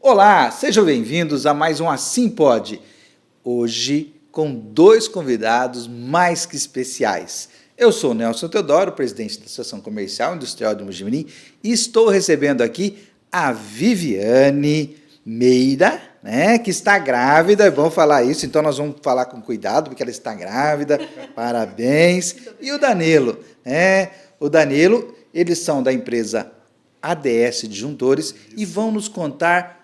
Olá, sejam bem-vindos a mais um Assim Pode. Hoje, com dois convidados mais que especiais. Eu sou o Nelson Teodoro, presidente da Associação Comercial e Industrial de Mojimirim, e estou recebendo aqui a Viviane Meira, né, que está grávida. É bom falar isso, então nós vamos falar com cuidado, porque ela está grávida. Parabéns. E o Danilo, né? O Danilo, eles são da empresa ADS Disjuntores e vão nos contar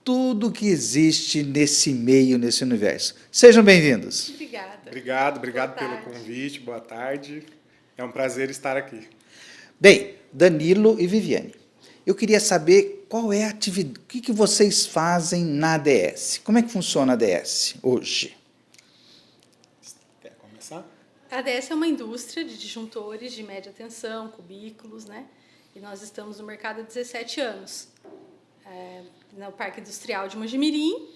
tudo que existe nesse meio, nesse universo. Sejam bem-vindos. Obrigado pelo convite, boa tarde. É um prazer estar aqui. Bem, Danilo e Viviane, eu queria saber qual é a atividade, o que vocês fazem na ADS? Como é que funciona a ADS hoje? Quer começar? A ADS é uma indústria de disjuntores de média tensão, cubículos, né? E nós estamos no mercado há 17 anos. No Parque Industrial de Mojimirim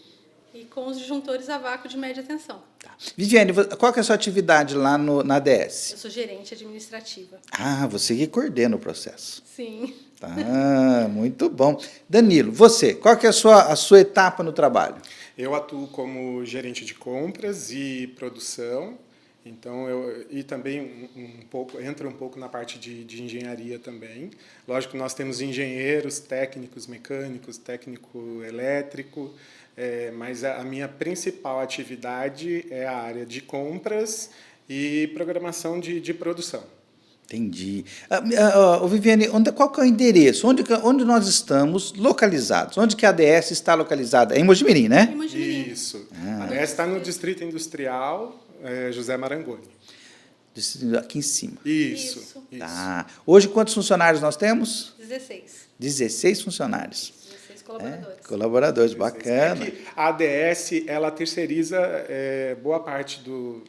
e com os disjuntores a vácuo de média tensão. Tá. Viviane, qual que é a sua atividade lá na ADS? Eu sou gerente administrativa. Ah, você que coordena o processo. Sim. Tá, muito bom. Danilo, você, qual que é a sua etapa no trabalho? Eu atuo como gerente de compras e produção. Então, e também entra um pouco na parte de engenharia também. Lógico que nós temos engenheiros, técnicos mecânicos, técnico elétrico, mas a minha principal atividade é a área de compras e programação de produção. Entendi. Viviane, qual que é o endereço? Onde nós estamos localizados? Onde que a ADS está localizada? É em Mojimirim, né? Em Mojimirim. Isso. A ADS está no Distrito Industrial José Marangoni. Aqui em cima. Isso. Tá. Hoje, quantos funcionários nós temos? 16. 16 funcionários. 16 colaboradores. Colaboradores, bacana. É que a ADS, ela terceiriza boa parte do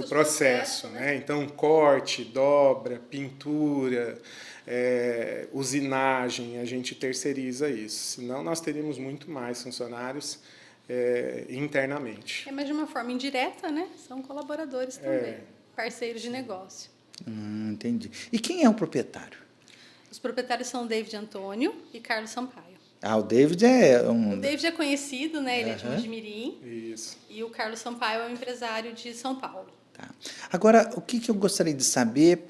processo, né? Então, corte, dobra, pintura, usinagem, a gente terceiriza isso. Senão, nós teríamos muito mais funcionários internamente. Mas de uma forma indireta, né? São colaboradores também, parceiros de negócio. Entendi. E quem é o proprietário? Os proprietários são David Antônio e Carlos Sampaio. Ah, o David é O David é conhecido, né? Ele é de Mojimirim. Isso. E o Carlos Sampaio é um empresário de São Paulo. Tá. Agora, o que eu gostaria de saber,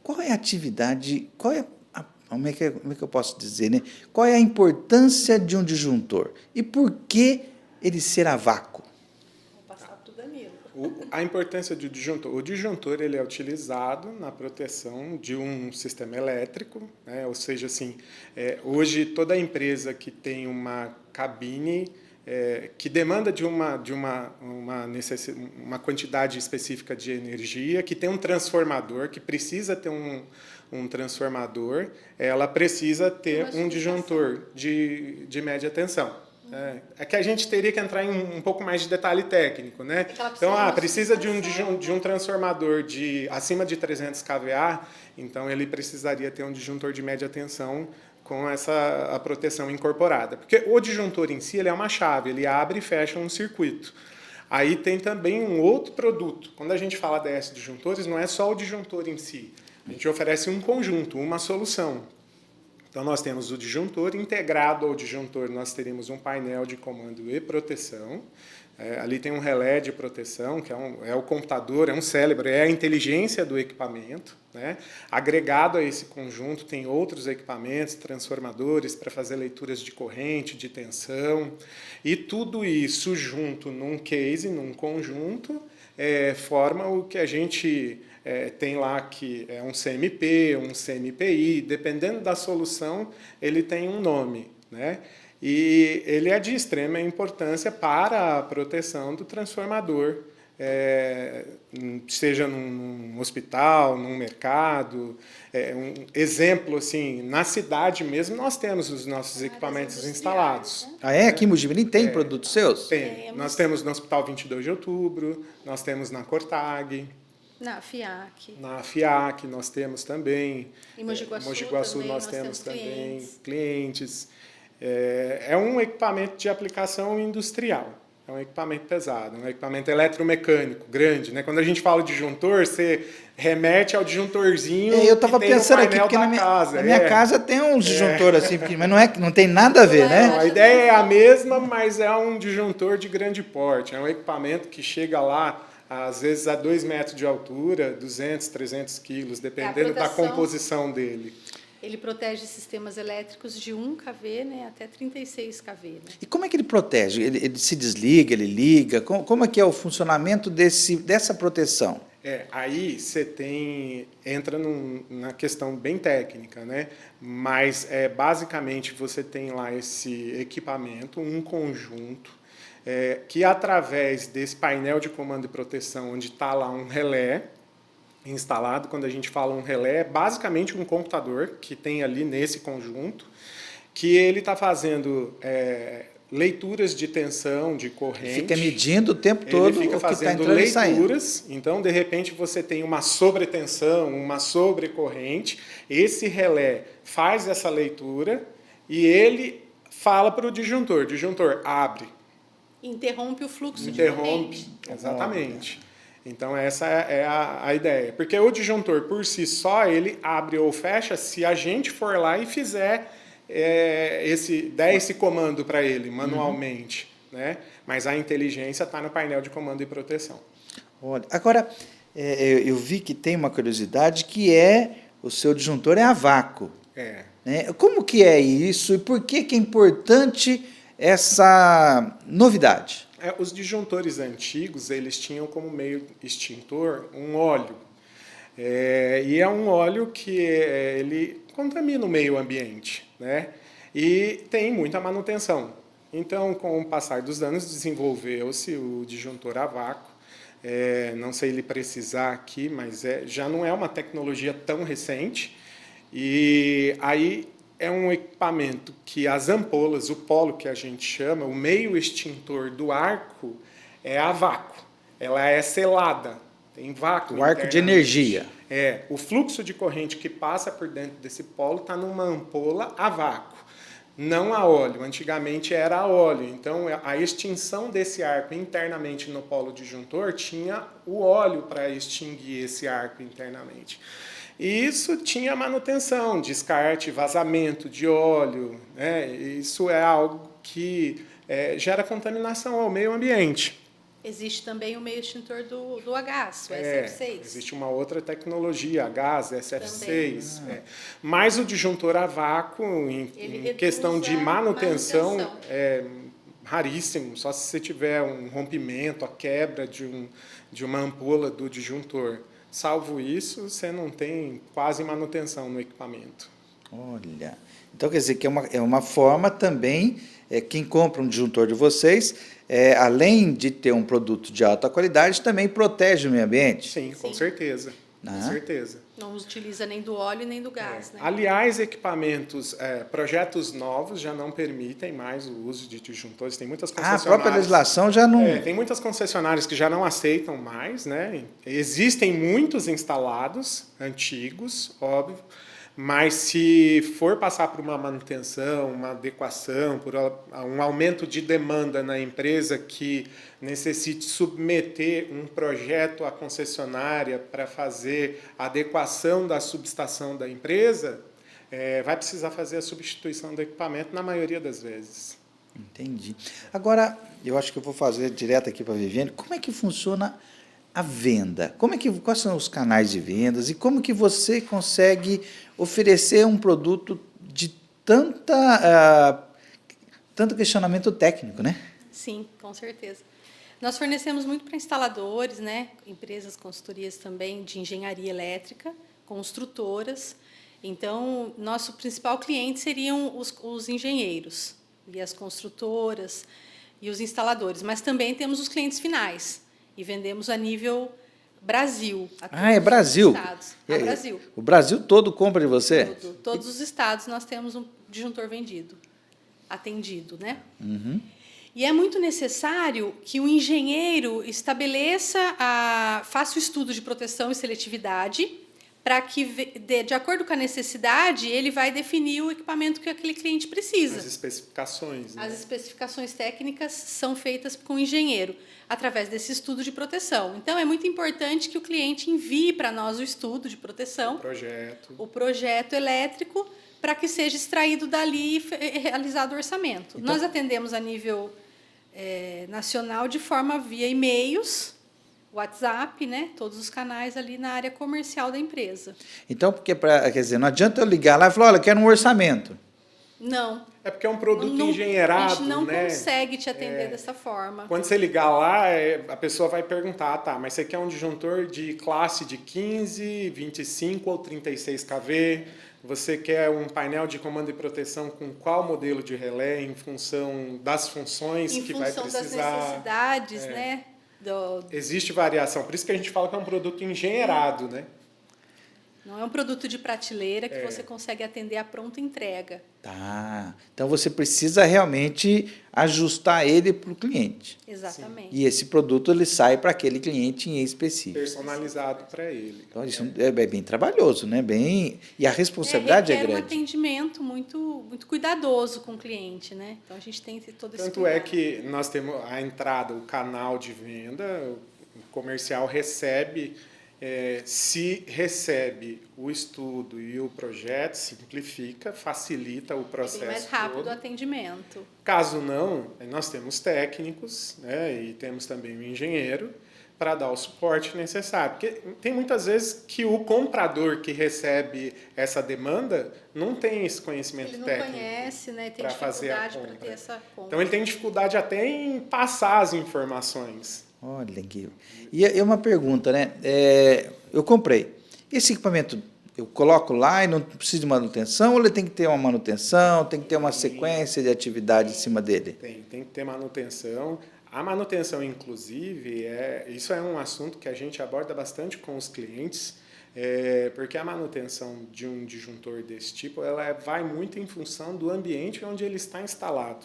qual é a atividade, como é que eu posso dizer, né? Qual é a importância de um disjuntor? E por que ele ser a vácuo? Vou passar para o Danilo. A importância do disjuntor. O disjuntor ele é utilizado na proteção de um sistema elétrico, né? Ou seja, assim, hoje toda empresa que tem uma cabine que demanda de uma quantidade específica de energia, que tem um transformador, que precisa ter um transformador, ela precisa ter um disjuntor de média tensão. É que a gente teria que entrar em um pouco mais de detalhe técnico, né? Então, precisa de um transformador acima de 300 kVA, então ele precisaria ter um disjuntor de média tensão com a proteção incorporada. Porque o disjuntor em si ele é uma chave, ele abre e fecha um circuito. Aí tem também um outro produto. Quando a gente fala ADS disjuntores, não é só o disjuntor em si. A gente oferece um conjunto, uma solução. Então, nós temos o disjuntor, integrado ao disjuntor, nós teríamos um painel de comando e proteção. Ali tem um relé de proteção, que é o computador, é um cérebro, é a inteligência do equipamento, né? Agregado a esse conjunto, tem outros equipamentos, transformadores, para fazer leituras de corrente, de tensão. E tudo isso junto num case, num conjunto, forma o que a gente tem lá, que é um CMP, um CMPI, dependendo da solução, ele tem um nome, né? E ele é de extrema importância para a proteção do transformador, seja num hospital, num mercado. Um exemplo, assim, na cidade mesmo, nós temos os nossos equipamentos instalados. Né? Ah, aqui em Mojimirim tem produtos seus? Tem. Nós temos no Hospital 22 de Outubro, nós temos na Cortag. Na FIAC. Na FIAC nós temos também. Em Mogi Guaçu também, nós temos também clientes. clientes. É um equipamento de aplicação industrial. É um equipamento pesado, um equipamento eletromecânico grande, né? Quando a gente fala de disjuntor, você remete ao disjuntorzinho Eu estava que tem pensando no aqui, painel porque da na casa. minha casa tem um disjuntor assim, mas não tem nada a ver, Não, né? a ideia é a mesma, mas é um disjuntor de grande porte. É um equipamento que chega lá, às vezes, a 2 metros de altura, 200, 300 quilos, dependendo da composição dele. Ele protege sistemas elétricos de 1 kV, né, até 36 kV. Né? E como é que ele protege? Ele se desliga, ele liga? Como é que é o funcionamento dessa proteção? Aí você entra na questão bem técnica, né? Mas basicamente você tem lá esse equipamento, um conjunto, que através desse painel de comando e proteção, onde está lá um relé instalado, quando a gente fala um relé, é basicamente um computador que tem ali nesse conjunto, que ele está fazendo leituras de tensão, de corrente. Fica medindo o tempo todo ele fica o que está fazendo entrando e leituras, saindo. então, de repente, você tem uma sobretensão, uma sobrecorrente, esse relé faz essa leitura e ele fala para o disjuntor abre. Interrompe o fluxo de corrente. Exatamente. Então, essa é a ideia. Porque o disjuntor, por si só, ele abre ou fecha se a gente for lá e fizer der esse comando para ele manualmente. Né? Mas a inteligência está no painel de comando e proteção. Olha, agora, eu vi que tem uma curiosidade que o seu disjuntor é a vácuo. Né? Como que é isso e por que é importante essa novidade? Os disjuntores antigos, eles tinham como meio extintor um óleo. E é um óleo que ele contamina o meio ambiente, né? E tem muita manutenção. Então, com o passar dos anos, desenvolveu-se o disjuntor a vácuo. Não sei lhe precisar aqui, mas já não é uma tecnologia tão recente. E aí é um equipamento que as ampolas, o polo que a gente chama, o meio extintor do arco, é a vácuo. Ela é selada, tem vácuo. O arco de energia. O fluxo de corrente que passa por dentro desse polo está numa ampola a vácuo, não a óleo. Antigamente era a óleo, então a extinção desse arco internamente no polo disjuntor tinha o óleo para extinguir esse arco internamente. E isso tinha manutenção, descarte, vazamento de óleo. Né? Isso é algo que gera contaminação ao meio ambiente. Existe também o meio extintor do a gás, o SF6. Existe uma outra tecnologia, a gás, SF6. Mas o disjuntor a vácuo, em questão de manutenção, é raríssimo, só se você tiver um rompimento, a quebra de uma ampola do disjuntor. Salvo isso, você não tem quase manutenção no equipamento. Olha, então quer dizer que é uma forma também, quem compra um disjuntor de vocês, além de ter um produto de alta qualidade, também protege o meio ambiente? Sim, com certeza. Com certeza. Não utiliza nem do óleo nem do gás. Né? Aliás, projetos novos já não permitem mais o uso de disjuntores. Tem muitas concessionárias. A própria legislação já não... Tem muitas concessionárias que já não aceitam mais. Né? Existem muitos instalados, antigos, óbvio, mas se for passar por uma manutenção, uma adequação, por um aumento de demanda na empresa que necessite submeter um projeto à concessionária para fazer a adequação da subestação da empresa, vai precisar fazer a substituição do equipamento na maioria das vezes. Entendi. Agora, eu acho que eu vou fazer direto aqui para a Viviane, como é que funciona a venda? Quais são os canais de vendas e como que você consegue oferecer um produto de tanto questionamento técnico, né? Sim, com certeza. Nós fornecemos muito para instaladores, né? Empresas, consultorias também de engenharia elétrica, construtoras. Então, nosso principal cliente seriam os engenheiros e as construtoras e os instaladores, mas também temos os clientes finais e vendemos a nível Brasil. É Brasil? Estados. Brasil. O Brasil todo compra de você? Todos os estados nós temos um disjuntor vendido, atendido, né? Uhum. E é muito necessário que o engenheiro faça o estudo de proteção e seletividade para que, de acordo com a necessidade, ele vai definir o equipamento que aquele cliente precisa. As especificações. Né? As especificações técnicas são feitas com o engenheiro, através desse estudo de proteção. Então, é muito importante que o cliente envie para nós o estudo de proteção, o projeto elétrico, para que seja extraído dali e realizado o orçamento. Então, nós atendemos a nível nacional de forma via e-mails, WhatsApp, né? Todos os canais ali na área comercial da empresa. Então, quer dizer, não adianta eu ligar lá e falar, olha, eu quero um orçamento. Não. É porque é um produto engenheirado, a gente não né? consegue te atender dessa forma. Quando você ligar lá, a pessoa vai perguntar, tá, mas você quer um disjuntor de classe de 15, 25 ou 36 kV? Você quer um painel de comando e proteção com qual modelo de relé em função das funções que vai precisar? Em função das necessidades, né? Existe variação, por isso que a gente fala que é um produto engenheirado, né? Não é um produto de prateleira que você consegue atender a pronta entrega. Tá. Então você precisa realmente ajustar ele para o cliente. Exatamente. E esse produto ele sai para aquele cliente em específico. Personalizado para ele. Então isso é bem trabalhoso, né? E a responsabilidade é grande. Requer um atendimento muito, muito cuidadoso com o cliente, né? Então a gente tem que ter todo esse Tanto cuidado. é que nós temos a entrada, o canal de venda, o comercial recebe. Se recebe o estudo e o projeto, simplifica, facilita o processo. É bem mais rápido todo. o atendimento. Caso não, nós temos técnicos, né, e temos também o engenheiro para dar o suporte necessário. Porque tem muitas vezes que o comprador que recebe essa demanda não tem esse conhecimento técnico. Ele não conhece, né, tem dificuldade para ter essa compra. Então ele tem dificuldade até em passar as informações. Olha, Guilherme. E uma pergunta, né? Eu comprei. Esse equipamento eu coloco lá e não precisa de manutenção, ou ele tem que ter uma manutenção, tem que ter uma sequência de atividade em cima dele? Tem que ter manutenção. A manutenção, inclusive, isso é um assunto que a gente aborda bastante com os clientes, porque a manutenção de um disjuntor desse tipo ela vai muito em função do ambiente onde ele está instalado.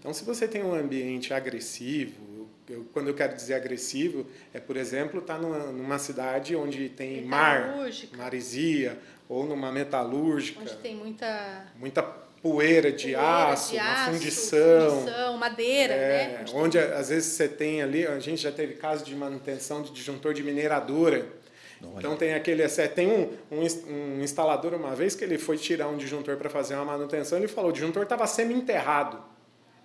Então, se você tem um ambiente agressivo, quando eu quero dizer agressivo, por exemplo, estar numa cidade onde tem maresia, ou numa metalúrgica. Onde tem muita poeira de aço, uma fundição, madeira, né? Onde às vezes você tem ali, a gente já teve caso de manutenção de disjuntor de mineradora. Então tem um instalador uma vez que ele foi tirar um disjuntor para fazer uma manutenção, ele falou, o disjuntor estava semi-enterrado.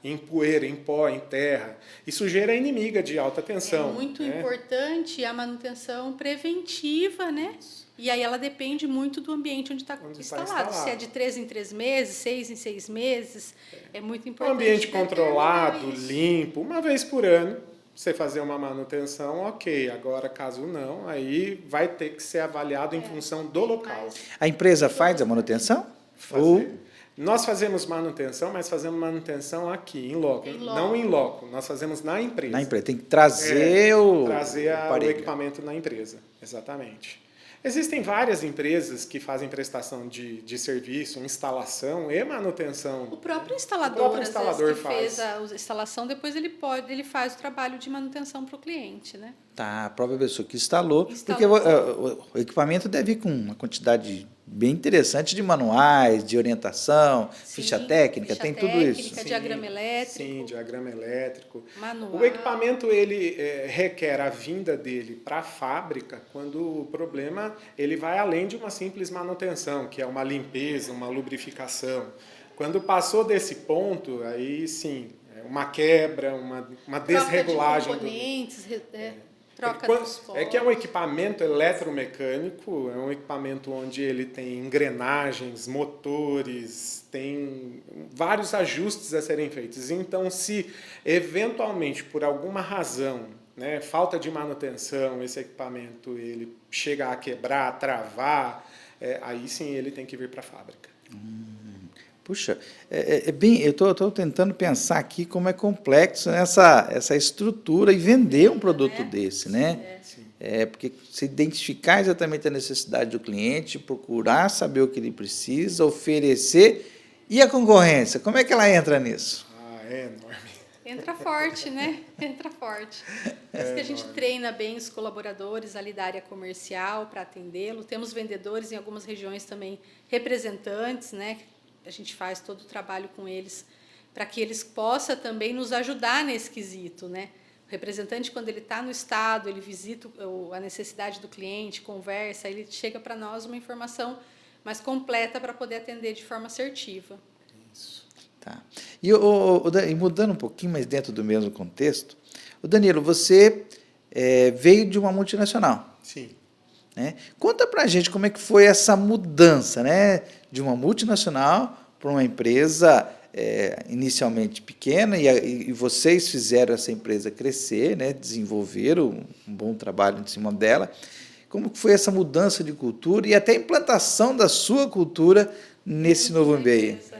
Em poeira, em pó, em terra. E sujeira é inimiga de alta tensão. É muito importante a manutenção preventiva, né? E aí ela depende muito do ambiente onde está instalado. Se é de 3 em 3 meses, 6 em 6 meses, é muito importante. Um ambiente controlado, limpo, uma vez por ano, você fazer uma manutenção, ok. Agora, caso não, aí vai ter que ser avaliado em função do local. A empresa faz a manutenção? Nós fazemos manutenção, mas fazemos manutenção aqui, em loco. Não em loco, nós fazemos na empresa. Na empresa, tem que trazer o equipamento na empresa, exatamente. Existem várias empresas que fazem prestação de serviço, instalação e manutenção. O próprio instalador, às vezes, que fez a instalação, depois ele faz o trabalho de manutenção para o cliente, né? Tá, a própria pessoa que instalou. Porque o equipamento deve ir com uma quantidade bem interessante de manuais, de orientação, ficha técnica, tem tudo isso. Diagrama elétrico. Sim, diagrama elétrico. Manual. O equipamento ele requer a vinda dele para a fábrica quando o problema ele vai além de uma simples manutenção, que é uma limpeza, uma lubrificação. Quando passou desse ponto, aí sim, uma quebra, uma desregulagem. Troca de componentes, troca dos postos. É que é um equipamento eletromecânico, é um equipamento onde ele tem engrenagens, motores, tem vários ajustes a serem feitos. Então, se eventualmente, por alguma razão, né, falta de manutenção, esse equipamento ele chega a quebrar, a travar, aí sim ele tem que vir para a fábrica. Puxa, eu estou tentando pensar aqui como é complexo essa estrutura e vender um produto desse, né? Sim. Porque se identificar exatamente a necessidade do cliente, procurar saber o que ele precisa, oferecer. E a concorrência, como é que ela entra nisso? É enorme. Entra forte, né? Entra forte. Por isso que a gente treina bem os colaboradores ali da área comercial para atendê-lo. Temos vendedores em algumas regiões também, representantes, né? A gente faz todo o trabalho com eles para que eles possam também nos ajudar nesse quesito, né? O representante, quando ele está no estado, ele visita a necessidade do cliente, conversa, ele chega para nós uma informação mais completa para poder atender de forma assertiva. Isso. Tá. E, e mudando um pouquinho, mas dentro do mesmo contexto, o Danilo, você veio de uma multinacional. Sim. Né? Conta para a gente como é que foi essa mudança, né? De uma multinacional para uma empresa inicialmente pequena, e vocês fizeram essa empresa crescer, né? Desenvolveram um bom trabalho em cima dela. Como que foi essa mudança de cultura e até a implantação da sua cultura nesse novo ambiente?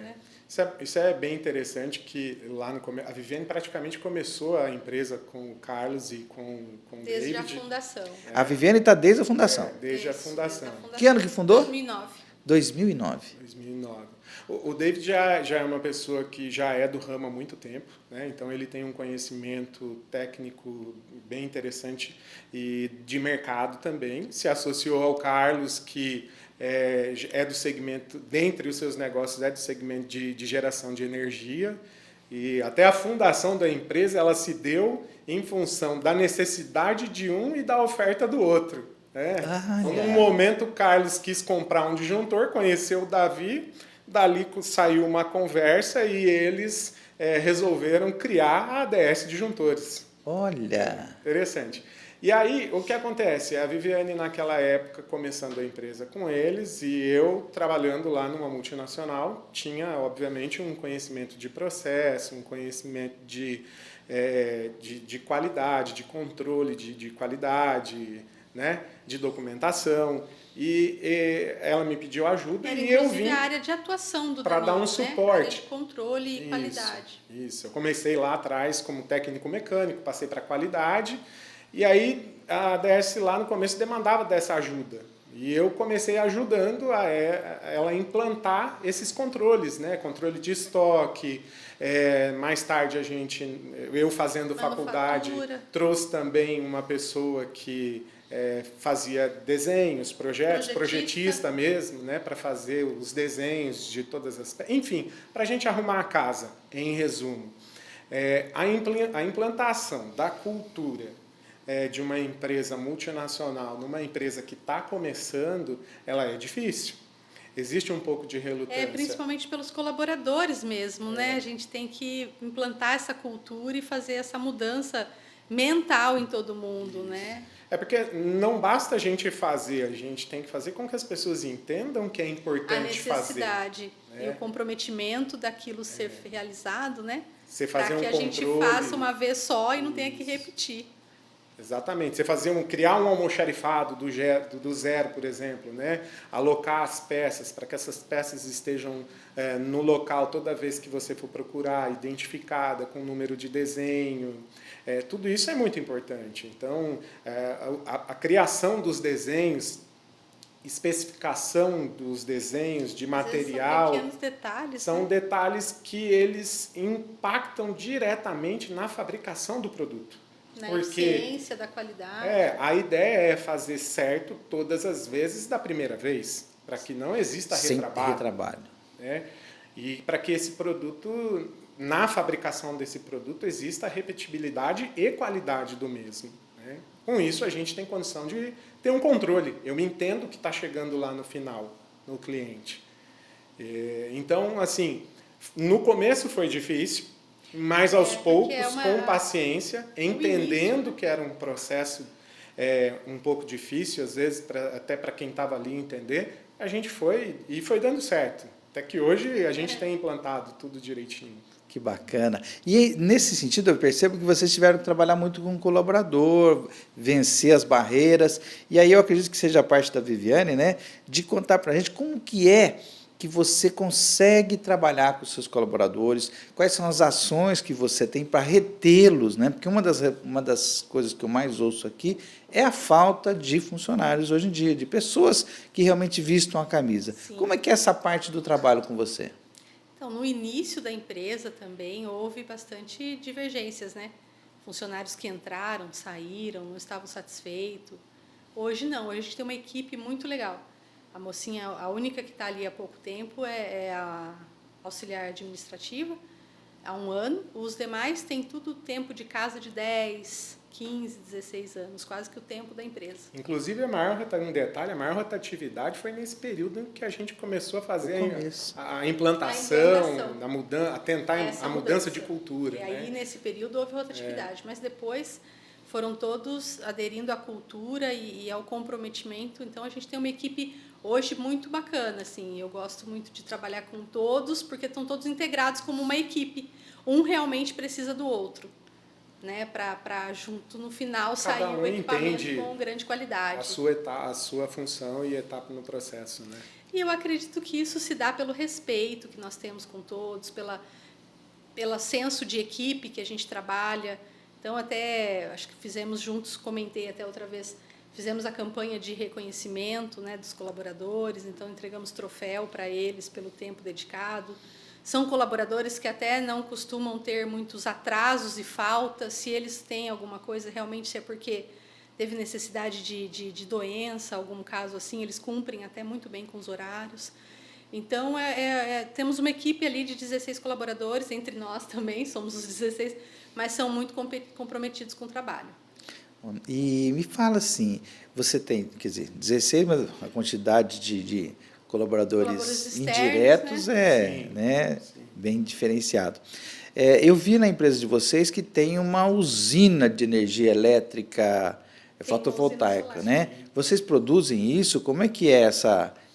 Isso é bem interessante, que lá no começo, a Viviane praticamente começou a empresa com o Carlos e com o Desde David. a fundação. A Viviane está desde a fundação. Desde a fundação. Que ano que fundou? 2009. 2009. 2009. O David já é uma pessoa que já é do ramo há muito tempo, né? Então ele tem um conhecimento técnico bem interessante e de mercado também. Se associou ao Carlos, que é do segmento, dentre os seus negócios, é do segmento de geração de energia. E até a fundação da empresa ela se deu em função da necessidade de um e da oferta do outro. Num momento, o Carlos quis comprar um disjuntor, conheceu o Davi, dali saiu uma conversa e eles resolveram criar a ADS Disjuntores. Olha! Interessante. E aí, o que acontece? A Viviane, naquela época, começando a empresa com eles, e eu, trabalhando lá numa multinacional, tinha, obviamente, um conhecimento de processo, um conhecimento de qualidade, de controle de qualidade, né? De documentação. E ela me pediu ajuda e eu vim a área de atuação do para dar um suporte, suporte. área de controle e qualidade. Isso. Eu comecei lá atrás como técnico mecânico, passei para qualidade. E aí a ADS lá no começo demandava dessa ajuda. E eu comecei ajudando ela a implantar esses controles, né? Controle de estoque. Mais tarde eu fazendo faculdade, trouxe também uma pessoa que fazia desenhos, projetista mesmo, né? Para fazer os desenhos de todas as... Enfim, para a gente arrumar a casa, em resumo. A implantação da cultura de uma empresa multinacional numa empresa que está começando, ela é difícil. Existe um pouco de relutância. Principalmente pelos colaboradores mesmo, né? A gente tem que implantar essa cultura e fazer essa mudança mental em todo mundo, né? Porque não basta a gente fazer, a gente tem que fazer com que as pessoas entendam que é importante fazer. A necessidade e o comprometimento daquilo ser realizado, né? Você fazer para que a gente faça uma vez só e não tenha que repetir. Exatamente. Você criar um almoxarifado do zero, por exemplo, né? Alocar as peças para que essas peças estejam no local toda vez que você for procurar, identificada com o número de desenho. Tudo isso é muito importante. Então, a criação dos desenhos, especificação dos desenhos de material, são pequenos detalhes, são detalhes que eles impactam diretamente na fabricação do produto. Na eficiência da qualidade. A ideia é fazer certo todas as vezes da primeira vez, para que não exista retrabalho. E para que esse produto, na fabricação desse produto, exista repetibilidade e qualidade do mesmo. Né? Com isso, a gente tem condição de ter um controle. Eu entendo o que está chegando lá no final, no cliente. Então, assim, no começo foi difícil, mas aos poucos, com paciência, entendendo que era um processo um pouco difícil, às vezes até para quem estava ali entender, a gente foi dando certo. Até que hoje a gente tem implantado tudo direitinho. Que bacana. E nesse sentido eu percebo que vocês tiveram que trabalhar muito com o colaborador, vencer as barreiras, e aí eu acredito que seja a parte da Viviane, né, de contar para a gente como que você consegue trabalhar com os seus colaboradores, quais são as ações que você tem para retê-los, né? Porque uma das coisas que eu mais ouço aqui é a falta de funcionários hoje em dia, de pessoas que realmente vistam a camisa. Sim. Como é que é essa parte do trabalho com você? Então, no início da empresa também houve bastante divergências, né? Funcionários que entraram, saíram, não estavam satisfeitos. Hoje não, hoje a gente tem uma equipe muito legal. A mocinha, a única que está ali há pouco tempo é a auxiliar administrativa, há 1 ano. Os demais têm tudo tempo de casa de 10, 15, 16 anos, quase que o tempo da empresa. Inclusive, um detalhe, a maior rotatividade foi nesse período em que a gente começou a fazer a implantação, a tentar a mudança de cultura. E aí, nesse período, houve rotatividade, mas depois foram todos aderindo à cultura e ao comprometimento. Então, a gente tem uma equipe hoje muito bacana. Assim, eu gosto muito de trabalhar com todos, porque estão todos integrados como uma equipe. Um realmente precisa do outro, né, para junto no final sair o equipamento com grande qualidade. A sua função e etapa no processo, né? E eu acredito que isso se dá pelo respeito que nós temos com todos, pelo senso de equipe que a gente trabalha. Então, até acho que fizemos juntos, comentei até outra vez, fizemos a campanha de reconhecimento, né, dos colaboradores, então entregamos troféu para eles pelo tempo dedicado. São colaboradores que até não costumam ter muitos atrasos e faltas. Se eles têm alguma coisa, realmente é porque teve necessidade de doença, algum caso assim, eles cumprem até muito bem com os horários. Então, temos uma equipe ali de 16 colaboradores, entre nós também, somos os 16, mas são muito comprometidos com o trabalho. E me fala assim, você tem, quer dizer, 16, mas a quantidade de colaboradores externos, indiretos né? Sim. Bem diferenciado. Eu vi na empresa de vocês que tem uma usina de energia elétrica fotovoltaica, né? Vocês produzem isso? Como é que é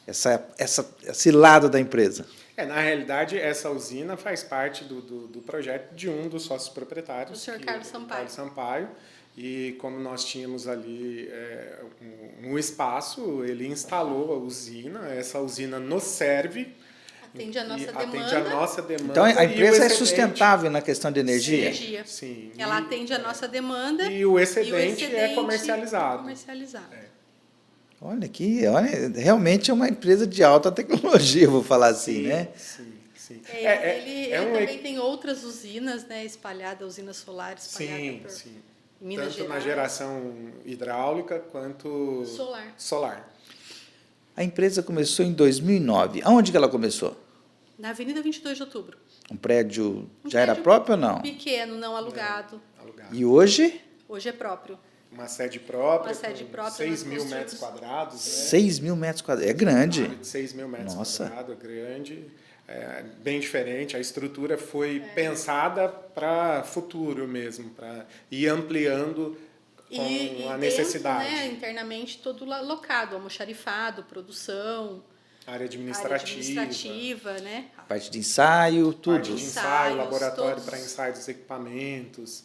esse lado da empresa? Na realidade, essa usina faz parte do projeto de um dos sócios proprietários, o senhor Carlos Sampaio. E como nós tínhamos ali um espaço, ele instalou a usina. Essa usina nos serve. Atende a nossa demanda. Então, a empresa é sustentável na questão de energia? Sim. Ela atende a nossa demanda e o excedente é comercializado. Olha, realmente é uma empresa de alta tecnologia, vou falar assim, né? Sim. Ele também tem outras usinas, né, espalhadas, usinas solares espalhadas por Minas Gerais. Tanto na geração hidráulica quanto solar. A empresa começou em 2009. Aonde que ela começou? Na Avenida 22 de Outubro. Um prédio era próprio ou não? Pequeno, não alugado. E hoje? Hoje é próprio. Uma sede própria. 6 mil metros quadrados. Né? 6 mil metros quadrados. É grande. Uma área de 6 mil metros quadrados, é grande. Bem diferente. A estrutura foi pensada para futuro mesmo, para ir ampliando com a necessidade. Dentro, né, internamente, todo locado, almoxarifado, produção, área administrativa, né? Parte de ensaio, tudo. Parte de ensaio, laboratório para ensaio dos equipamentos.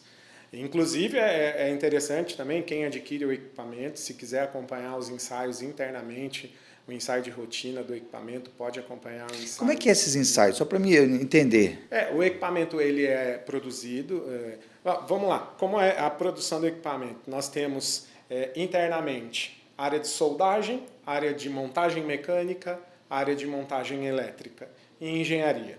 Inclusive, é interessante também, quem adquire o equipamento, se quiser acompanhar os ensaios internamente, o ensaio de rotina do equipamento pode acompanhar o ensaio. Como é que é esses ensaios? Só para me entender. O equipamento ele é produzido... vamos lá, como é a produção do equipamento? Nós temos internamente área de soldagem, área de montagem mecânica, área de montagem elétrica e engenharia.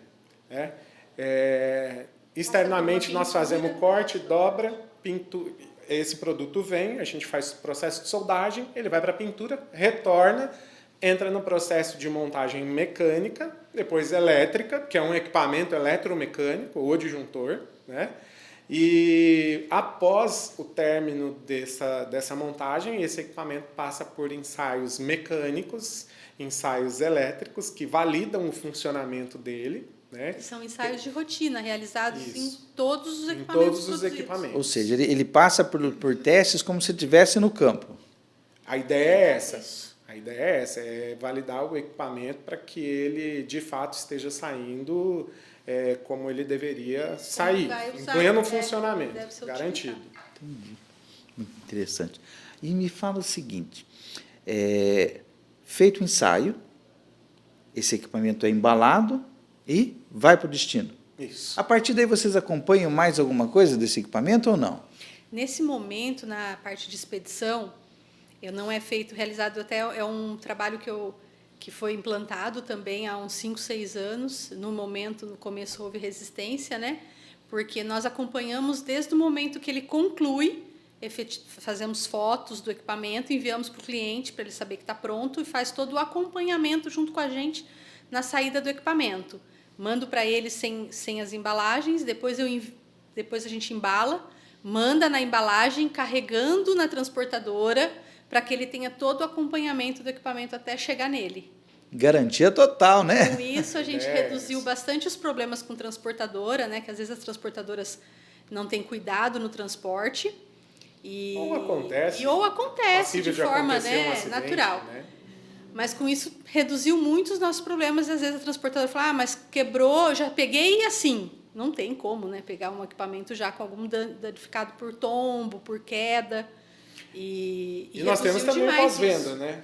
Externamente nós fazemos corte, dobra, pintura. Esse produto vem, a gente faz o processo de soldagem, ele vai para a pintura, retorna, entra no processo de montagem mecânica, depois elétrica, que é um equipamento eletromecânico ou disjuntor, né? E após o término dessa montagem, esse equipamento passa por ensaios mecânicos, ensaios elétricos, que validam o funcionamento dele. Né? São ensaios de rotina, realizados em todos os equipamentos. Em todos os equipamentos. Ou seja, ele passa por testes como se estivesse no campo. A ideia é essa. A ideia é essa, é validar o equipamento para que ele, de fato, esteja saindo como ele deveria sair, em pleno funcionamento, garantido. Entendi. Muito interessante. E me fala o seguinte, feito o ensaio, esse equipamento é embalado e vai para o destino. Isso. A partir daí, vocês acompanham mais alguma coisa desse equipamento ou não? Nesse momento, na parte de expedição, não é realizado até, é um trabalho que foi implantado também há uns 5, 6 anos. No começo houve resistência, né? Porque nós acompanhamos desde o momento que ele conclui, fazemos fotos do equipamento, enviamos para o cliente para ele saber que está pronto e faz todo o acompanhamento junto com a gente na saída do equipamento. Mando para ele sem as embalagens, depois a gente embala, manda na embalagem, carregando na transportadora, para que ele tenha todo o acompanhamento do equipamento até chegar nele. Garantia total, né? Com isso, a gente reduziu bastante os problemas com transportadora, né? Que às vezes as transportadoras não têm cuidado no transporte. Ou acontece de forma, né, acidente, natural. Né? Mas com isso reduziu muito os nossos problemas. E às vezes a transportadora fala, mas quebrou, já peguei assim. Não tem como, né? Pegar um equipamento já com algum danificado por tombo, por queda. E nós temos também pós-venda, né?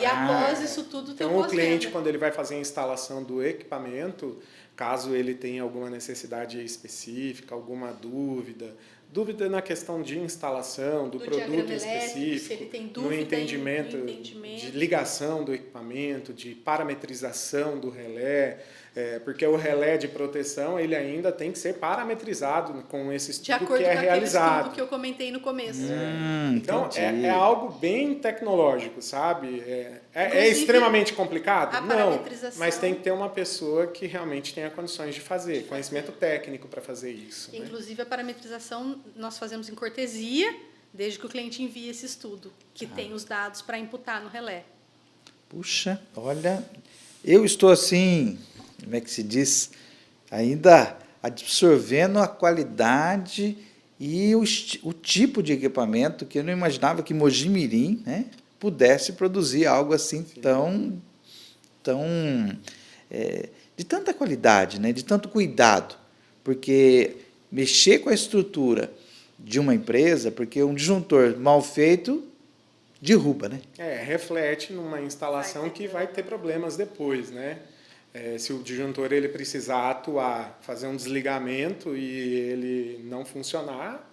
E após isso tudo tem então, o cliente, quando ele vai fazer a instalação do equipamento, caso ele tenha alguma necessidade específica, alguma dúvida na questão de instalação, do produto específico, se ele tem no dúvida entendimento de ligação do equipamento, de parametrização do relé, porque o relé de proteção ele ainda tem que ser parametrizado com esse estudo que é realizado. De acordo com aquele estudo que eu comentei no começo. Então, é algo bem tecnológico, sabe? É extremamente complicado? Não, mas tem que ter uma pessoa que realmente tenha condições de fazer, conhecimento técnico para fazer isso. Inclusive, a parametrização nós fazemos em cortesia, desde que o cliente envie esse estudo, que tem os dados para imputar no relé. Puxa, olha, eu estou assim, como é que se diz, ainda absorvendo a qualidade e o tipo de equipamento que eu não imaginava que Mogi Mirim, né, pudesse produzir algo assim de tanta qualidade, né, de tanto cuidado, porque mexer com a estrutura de uma empresa, porque um disjuntor mal feito derruba, né? Reflete numa instalação que vai ter problemas depois, né? Se o disjuntor ele precisar atuar, fazer um desligamento e ele não funcionar,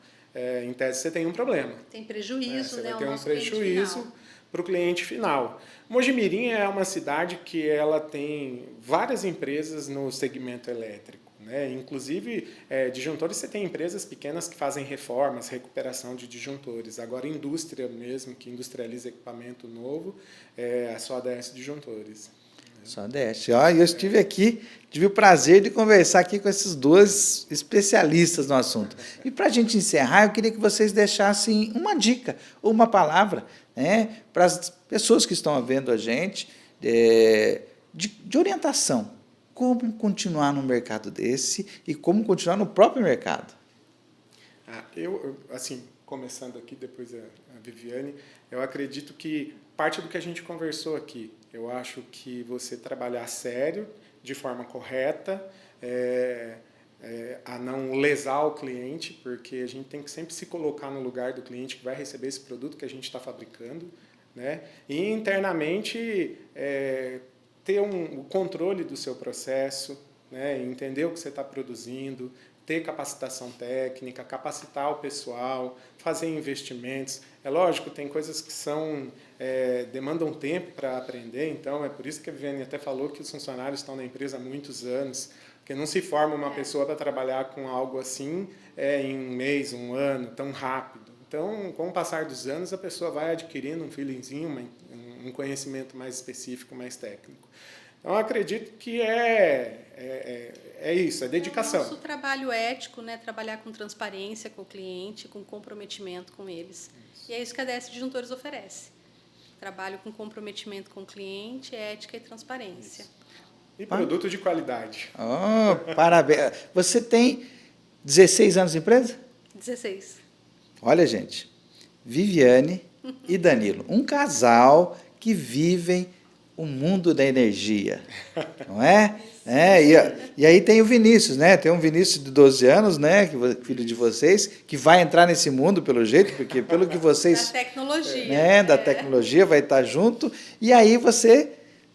em tese você tem um problema. Tem prejuízo, você né? Vai ter um prejuízo para o cliente final. Mogi Mirim é uma cidade que ela tem várias empresas no segmento elétrico. Né? Inclusive, disjuntores, você tem empresas pequenas que fazem reformas, recuperação de disjuntores. Agora, indústria mesmo, que industrializa equipamento novo, é só a ADS Disjuntores. Só a ADS. Eu estive aqui, tive o prazer de conversar aqui com esses dois especialistas no assunto. E, para a gente encerrar, eu queria que vocês deixassem uma dica ou uma palavra, né, para as pessoas que estão vendo a gente, de orientação. Como continuar no mercado desse e como continuar no próprio mercado? Eu assim, começando aqui, depois a Viviane, eu acredito que parte do que a gente conversou aqui, eu acho que você trabalhar sério, de forma correta, a não lesar o cliente, porque a gente tem que sempre se colocar no lugar do cliente que vai receber esse produto que a gente está fabricando, né? E internamente ter o controle do seu processo, né? Entender o que você está produzindo, ter capacitação técnica, capacitar o pessoal, fazer investimentos. É lógico, tem coisas que demandam tempo para aprender, então é por isso que a Viviane até falou que os funcionários estão na empresa há muitos anos, porque não se forma uma pessoa para trabalhar com algo assim em um mês, um ano, tão rápido. Então, com o passar dos anos, a pessoa vai adquirindo um feelingzinho, um conhecimento mais específico, mais técnico. Então, eu acredito que é isso, é dedicação. É o nosso trabalho ético, né? Trabalhar com transparência com o cliente, com comprometimento com eles. Isso. E é isso que a ADS Disjuntores oferece. Trabalho com comprometimento com o cliente, ética e transparência. Isso. E produto de qualidade. Oh, parabéns. Você tem 16 anos de empresa? 16. Olha, gente, Viviane e Danilo, um casal que vivem o mundo da energia, não é? E aí tem o Vinícius, né? Tem um Vinícius de 12 anos, né? Filho de vocês, que vai entrar nesse mundo, pelo jeito, porque pelo que vocês... Da tecnologia. Né? Da tecnologia, vai estar junto, e aí você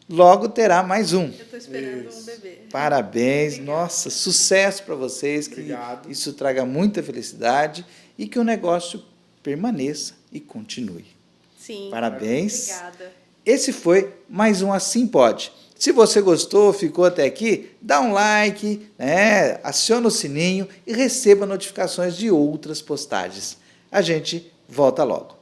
logo terá mais um. Eu estou esperando um bebê. Parabéns, obrigado. Nossa, sucesso para vocês, obrigado. Que isso traga muita felicidade e que o negócio permaneça e continue. Sim. Parabéns. Obrigada. Esse foi mais um Assim Pode. Se você gostou, ficou até aqui, dá um like, né? Aciona o sininho e receba notificações de outras postagens. A gente volta logo.